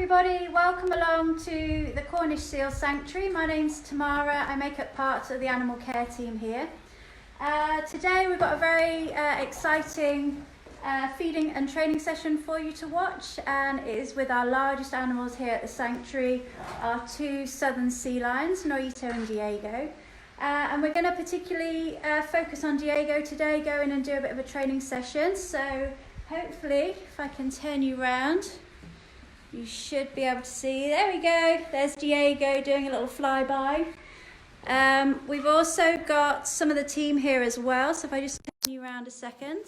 everybody, welcome along to the Cornish Seal Sanctuary. My name's Tamara, I make up part of the animal care team here. Today we've got a very exciting feeding and training session for you to watch, and it is with our largest animals here at the sanctuary, our two southern sea lions, Noito and Diego. And we're going to particularly focus on Diego today, go in and do a bit of a training session. So hopefully, if I can turn you around, you should be able to see. There we go. There's Diego doing a little flyby. We've also got some of the team here as well. So if I just turn you around a second.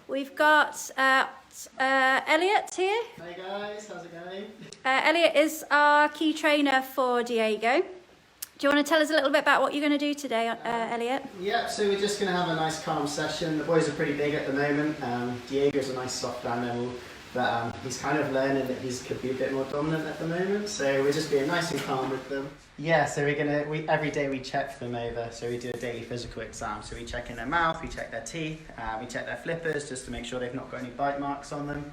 We've got Elliot here. Hey guys, how's it going? Elliot is our key trainer for Diego. Do you want to tell us a little bit about what you're going to do today, Elliot? Yeah, so we're just going to have a nice calm session. The boys are pretty big at the moment. Diego's a nice soft animal, but he's kind of learning that he could be a bit more dominant at the moment. So we're just being nice and calm with them. Yeah, so every day we check them over. So we do a daily physical exam. So we check in their mouth, we check their teeth, we check their flippers just to make sure they've not got any bite marks on them.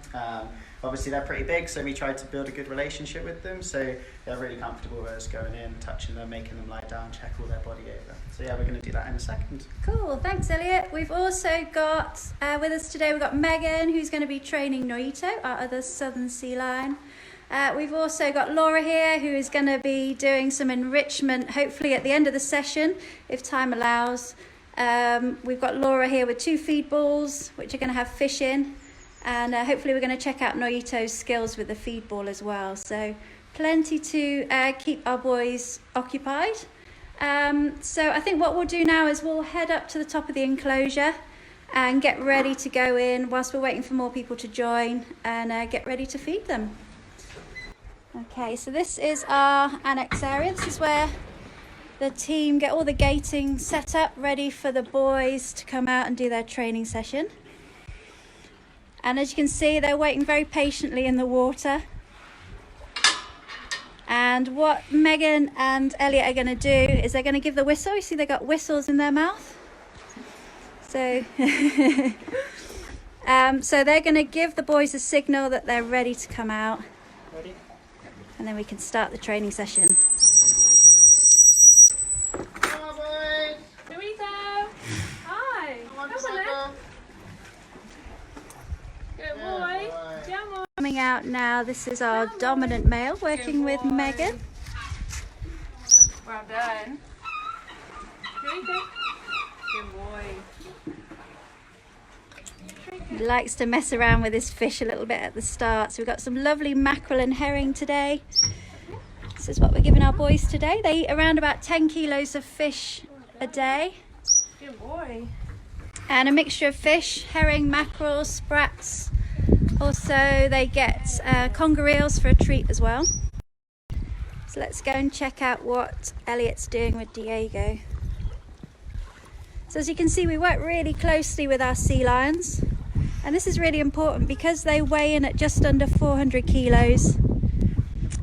Obviously they're pretty big, so we try to build a good relationship with them. So they're really comfortable with us going in, touching them, making them lie down, check all their body over. So yeah, we're going to do that in a second. Cool, thanks Elliot. We've also got with us today, we've got Megan, who's going to be training Noito, our other southern sea lion. We've also got Laura here, who is going to be doing some enrichment, hopefully at the end of the session, if time allows. We've got Laura here with 2 feed balls, which are going to have fish in. And hopefully we're going to check out Noito's skills with the feed ball as well. So plenty to keep our boys occupied. So I think what we'll do now is we'll head up to the top of the enclosure and get ready to go in whilst we're waiting for more people to join and get ready to feed them. Okay, so this is our annex area. This is where the team get all the gating set up, ready for the boys to come out and do their training session. And as you can see, they're waiting very patiently in the water. And what Megan and Elliot are going to do is they're going to give the whistle. You see they've got whistles in their mouth. So, so they're going to give the boys a signal that they're ready to come out. Ready? And then we can start the training session. Come on, boys! Noito! Hi! Come on, Come on then. Good boy. Come on. Coming out now, this is our dominant male working with Megan. Well done. Noito. Good boy. He likes to mess around with his fish a little bit at the start. So we've got some lovely mackerel and herring today. This is what we're giving our boys today. They eat around about 10 kilos of fish a day. Good boy. And a mixture of fish, herring, mackerel, sprats. Also they get conger eels for a treat as well. So let's go and check out what Elliot's doing with Diego. So as you can see, we work really closely with our sea lions. And this is really important because they weigh in at just under 400 kilos.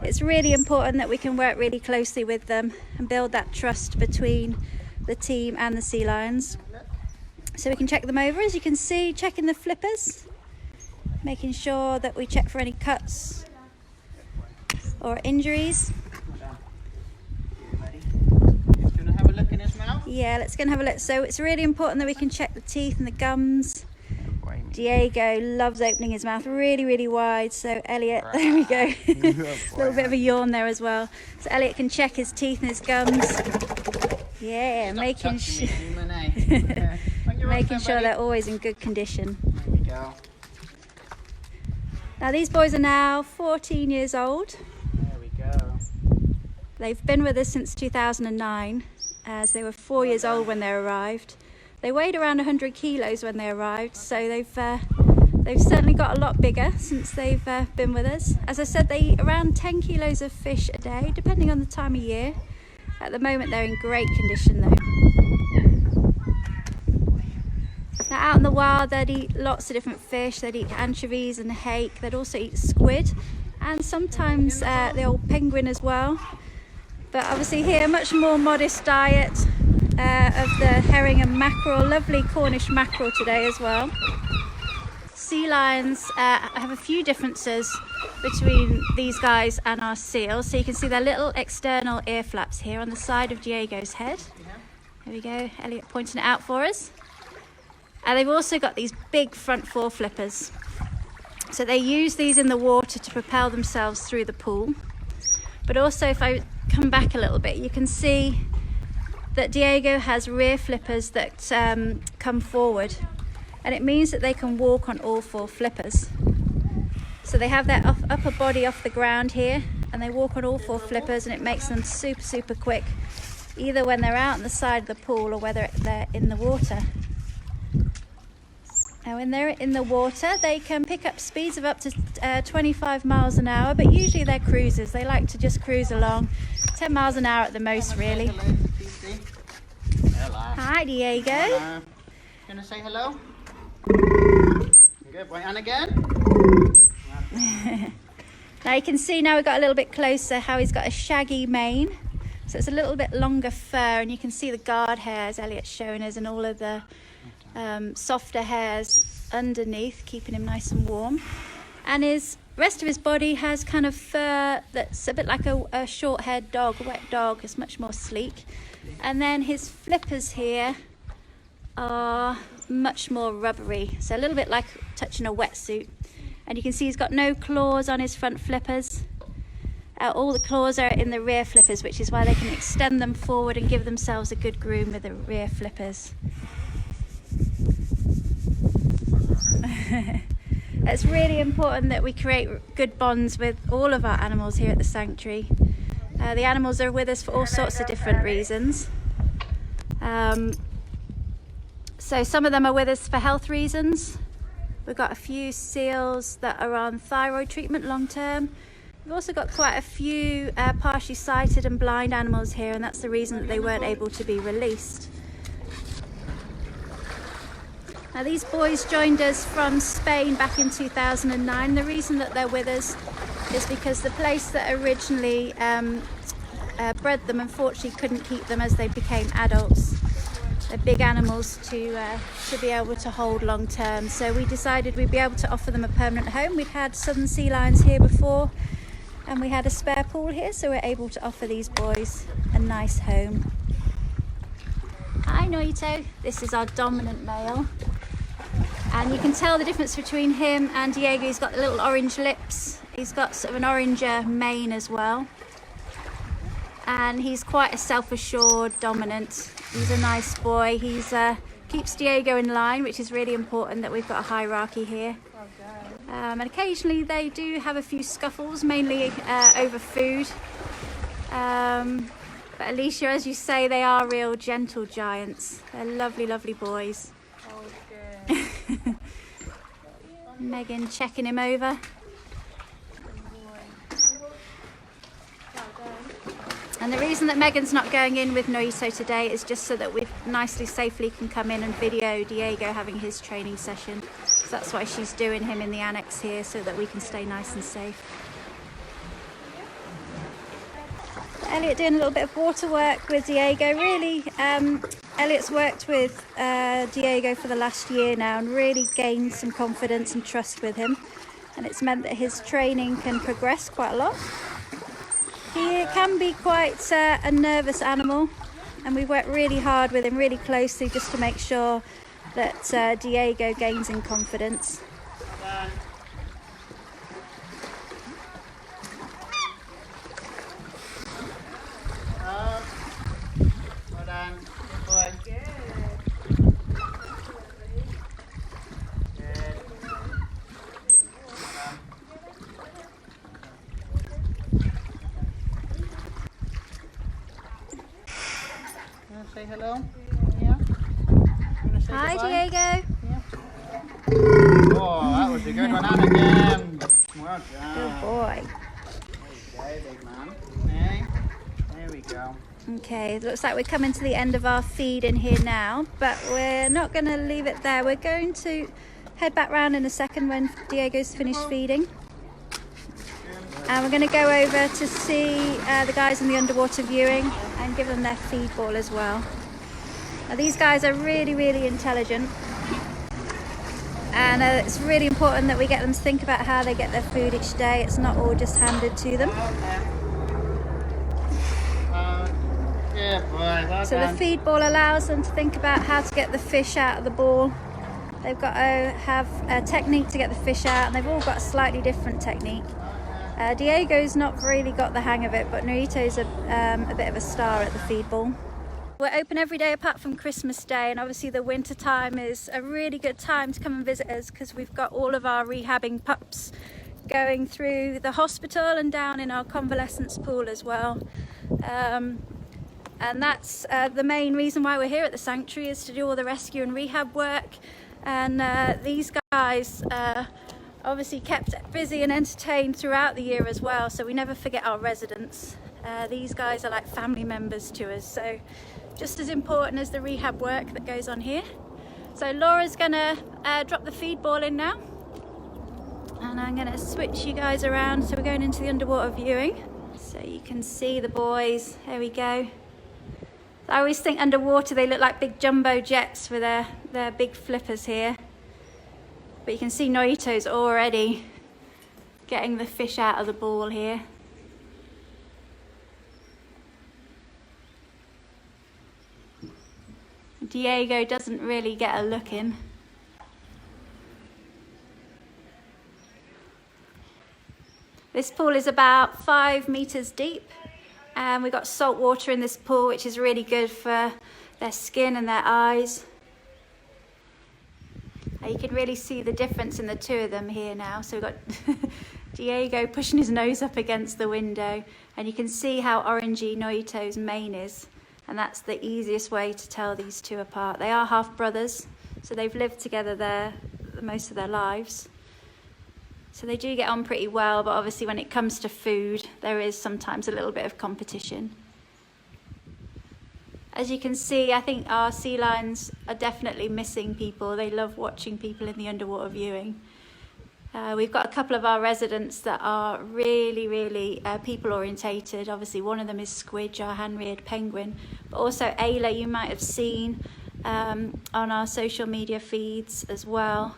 It's really important that we can work really closely with them and build that trust between the team and the sea lions. So we can check them over, as you can see, checking the flippers, making sure that we check for any cuts or injuries. Ready? Just going to have a look in his mouth. Yeah, let's go and have a look. So it's really important that we can check the teeth and the gums. Diego loves opening his mouth really, really wide. So Elliot, there we go. A little bit of a yawn there as well. So Elliot can check his teeth and his gums. Yeah, making sure they're always in good condition. There we go. Now these boys are now 14 years old. There we go. They've been with us since 2009, as they were 4 years old when they arrived. They weighed around 100 kilos when they arrived, so they've certainly got a lot bigger since they've been with us. As I said, they eat around 10 kilos of fish a day, depending on the time of year. At the moment, they're in great condition though. Now out in the wild, they'd eat lots of different fish. They'd eat anchovies and hake. They'd also eat squid and sometimes the old penguin as well. But obviously here, much more modest diet of the herring and mackerel. Lovely Cornish mackerel today as well. Sea lions have a few differences between these guys and our seals. So you can see their little external ear flaps here on the side of Diego's head. There we go, Elliot pointing it out for us. And they've also got these big front fore flippers. So they use these in the water to propel themselves through the pool. But also, if I come back a little bit, you can see that Diego has rear flippers that come forward. And it means that they can walk on all four flippers. So they have their upper body off the ground here, and they walk on all four flippers, and it makes them super, super quick, either when they're out on the side of the pool or whether they're in the water. Now when they're in the water, they can pick up speeds of up to 25 miles an hour, but usually they're cruisers. They like to just cruise along, 10 miles an hour at the most, really. Hello. Hi, Diego. Hello. Gonna say hello? Good boy. And again? Now you can see, now we've got a little bit closer, how he's got a shaggy mane. So it's a little bit longer fur, and you can see the guard hairs Elliot's showing us, and all of the softer hairs underneath, keeping him nice and warm. And his rest of his body has kind of fur that's a bit like a short-haired dog, a wet dog. It's much more sleek. And then his flippers here are much more rubbery, so a little bit like touching a wetsuit. And you can see he's got no claws on his front flippers. All the claws are in the rear flippers, which is why they can extend them forward and give themselves a good groom with the rear flippers. It's really important that we create good bonds with all of our animals here at the sanctuary. The animals are with us for all sorts of different reasons. So some of them are with us for health reasons. We've got a few seals that are on thyroid treatment long term. We've also got quite a few partially sighted and blind animals here, and that's the reason that they weren't able to be released. Now these boys joined us from Spain back in 2009. The reason that they're with us is because the place that originally bred them unfortunately couldn't keep them as they became adults. They're big animals to be able to hold long term, so we decided we'd be able to offer them a permanent home. We'd had southern sea lions here before, and we had a spare pool here, so we're able to offer these boys a nice home. Hi Noito, this is our dominant male, and you can tell the difference between him and Diego. He's got the little orange lips, he's got sort of an oranger mane as well, and he's quite a self-assured, dominant. He's a nice boy. He's keeps Diego in line, which is really important that we've got a hierarchy here. And occasionally they do have a few scuffles, mainly over food. But Alicia, as you say, they are real gentle giants. They're lovely, lovely boys. Okay. Megan checking him over. And the reason that Megan's not going in with Noito today is just so that we nicely, safely can come in and video Diego having his training session. So that's why she's doing him in the annex here, so that we can stay nice and safe. Elliot doing a little bit of water work with Diego. Really, Elliot's worked with Diego for the last year now and really gained some confidence and trust with him. And it's meant that his training can progress quite a lot. He can be quite a nervous animal, and we work really hard with him, really closely, just to make sure that Diego gains in confidence. Well done. Good boy. Good. Say hello. Yeah. Say Hi, goodbye? Diego. Yeah. Oh, that was a good one. And again. Well done. Good boy. There you go, big man. Hey. There we go. Okay, it looks like we're coming to the end of our feed in here now, but we're not going to leave it there. We're going to head back round in a second when Diego's finished feeding. And we're going to go over to see the guys in the underwater viewing and give them their feed ball as well. Now these guys are really, really intelligent. And it's really important that we get them to think about how they get their food each day. It's not all just handed to them. Yeah, boy, well So the feed ball allows them to think about how to get the fish out of the ball. They've got to have a technique to get the fish out, and they've all got a slightly different technique. Diego's not really got the hang of it, but Noito's a bit of a star at the feed ball. We're open every day apart from Christmas Day, and obviously the winter time is a really good time to come and visit us because we've got all of our rehabbing pups going through the hospital and down in our convalescence pool as well. And that's the main reason why we're here at the sanctuary, is to do all the rescue and rehab work. And these guys obviously kept busy and entertained throughout the year as well, so we never forget our residents. These guys are like family members to us, so just as important as the rehab work that goes on here. So Laura's gonna drop the feed ball in now, and I'm gonna switch you guys around. So we're going into the underwater viewing, so you can see the boys. There we go. I always think underwater they look like big jumbo jets with their big flippers here. But you can see Noito's already getting the fish out of the ball here. Diego doesn't really get a look in. This pool is about 5 meters deep, and we've got salt water in this pool, which is really good for their skin and their eyes. You can really see the difference in the two of them here now. So we've got Diego pushing his nose up against the window, and you can see how orangey Noito's mane is. And that's the easiest way to tell these two apart. They are half brothers, so they've lived together there most of their lives. So they do get on pretty well, but obviously when it comes to food, there is sometimes a little bit of competition. As you can see, I think our sea lions are definitely missing people. They love watching people in the underwater viewing. We've got a couple of our residents that are really people orientated. Obviously one of them is Squidge, our hand-reared penguin, but also Ayla, you might have seen on our social media feeds as well.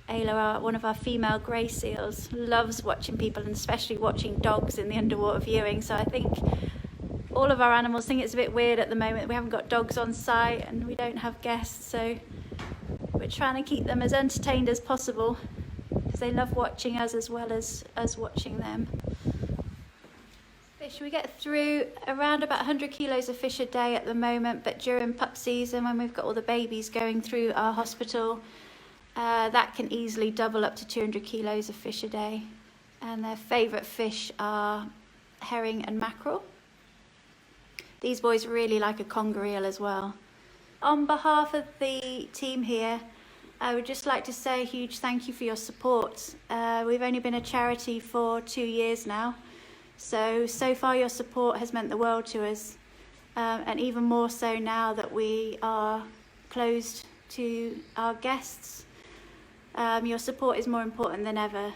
Ayla, one of our female grey seals, loves watching people, and especially watching dogs in the underwater viewing. So I think all of our animals think it's a bit weird at the moment. We haven't got dogs on site and we don't have guests, so we're trying to keep them as entertained as possible, because they love watching us as well as us watching them. Fish, we get through around about 100 kilos of fish a day at the moment, but during pup season, when we've got all the babies going through our hospital, that can easily double up to 200 kilos of fish a day. And their favourite fish are herring and mackerel. These boys really like a conger eel as well. On behalf of the team here, I would just like to say a huge thank you for your support. We've only been a charity for 2 years now, so far your support has meant the world to us, and even more so now that we are closed to our guests. Your support is more important than ever.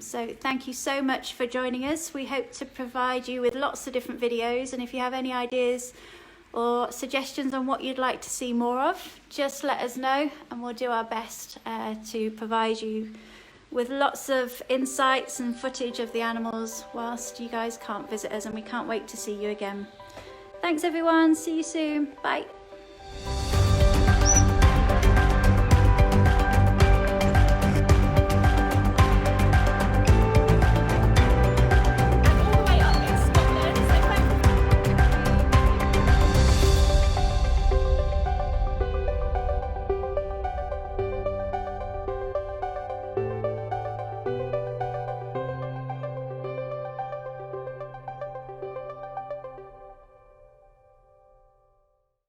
So thank you so much for joining us. We hope to provide you with lots of different videos, and if you have any ideas or suggestions on what you'd like to see more of, just let us know and we'll do our best to provide you with lots of insights and footage of the animals whilst you guys can't visit us, and we can't wait to see you again. Thanks everyone, see you soon, bye.